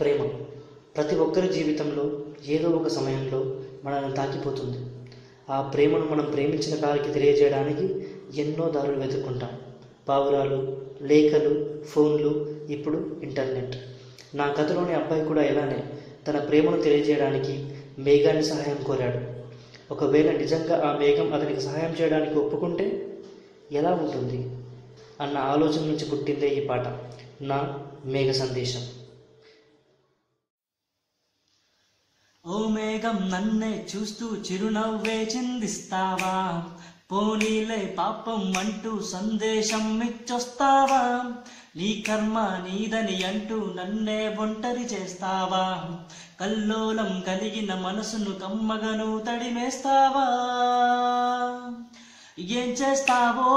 ప్రేమ ప్రతి ఒక్కరి జీవితంలో ఏదో ఒక సమయంలో మనల్ని తాకిపోతుంది. ఆ ప్రేమను మనం ప్రేమించిన వారికి తెలియజేయడానికి ఎన్నో దారులు వెతుక్కుంటాం. పావురాలు, లేఖలు, ఫోన్లు, ఇప్పుడు ఇంటర్నెట్. నా కథలోని అబ్బాయి కూడా ఇలానే తన ప్రేమను తెలియజేయడానికి మేఘాన్ని సహాయం కోరాడు. ఒకవేళ నిజంగా ఆ మేఘం అతనికి సహాయం చేయడానికి ఒప్పుకుంటే ఎలా ఉంటుంది అన్న ఆలోచన నుంచి పుట్టిందే ఈ పాట, నా మేఘ సందేశం. ఓ మేఘం నన్నే చూస్తూ చిరునవ్వే చిందిస్తావా, పోనీలే పాపం అంటూ సందేశం ఇచ్చొస్తావా, నీ కర్మ నీదని అంటూ నన్నే ఒంటరి చేస్తావా, కల్లోలం కలిగిన మనసును కమ్మగను తడిమేస్తావా, ఏం చేస్తావో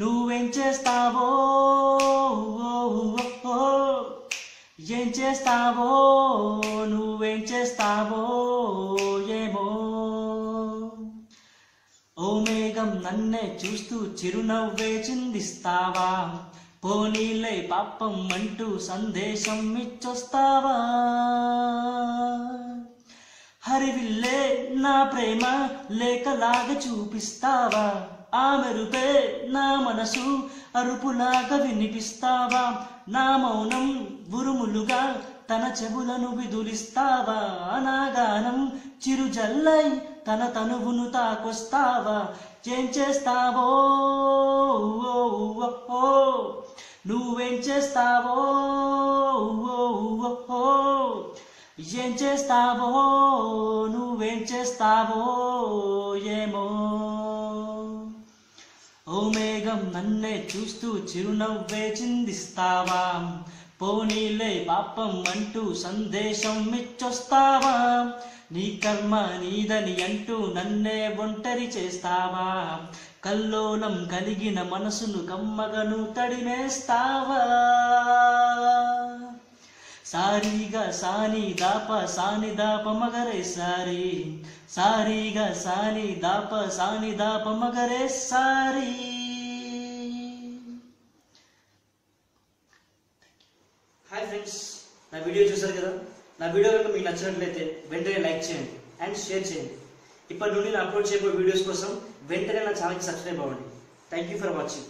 నువ్వేం చేస్తావో, ఏం చేస్తావో నువ్వేం చేస్తావో ఏమో. ఓ మేఘం నన్నే చూస్తూ చిరునవ్వే చిందిస్తావా, పోనీలే పాపం అంటూ సందేశం ఇచ్చొస్తావా, హరివిల్లే నా ప్రేమ లేఖలాగా చూపిస్తావా, ఆ మెరుపే నా మనసు అరుపులాగా వినిపిస్తావా, నా మౌనం ఉరుములుగా తన చెవులను విదులిస్తావా, నా గానం చిరుజల్లై తన తనువును తాకొస్తావా, ఏం చేస్తావో నువ్వేం చేస్తావో, ఏం చేస్తావో నువ్వేం చేస్తావో ఏమో. ఓ మేఘం నన్నే చూస్తూ చిరునవ్వే చిందిస్తావా, పోనీలే పాపం అంటూ సందేశం ఇచ్చొస్తావా, నీ కర్మ నీదని అంటూ నన్నే ఒంటరి చేస్తావా, కల్లోలం కలిగిన మనసును కమ్మగను తడిమేస్తావా. సారీగా సాని దాప మగరే సారీ, సారీగా సాని దాప మగరే సారీ. హాయ్ ఫ్రెండ్స్, నా వీడియో చూసారు కదా. నా వీడియో కనుక మీకు నచ్చినట్లయితే వెంటనే లైక్ చేయండి అండ్ షేర్ చేయండి. ఇప్పటి నుండి నేను అప్లోడ్ చేయబోయే వీడియోస్ కోసం వెంటనే నా ఛానల్కి సబ్స్క్రైబ్ అవ్వండి. Thank you for watching.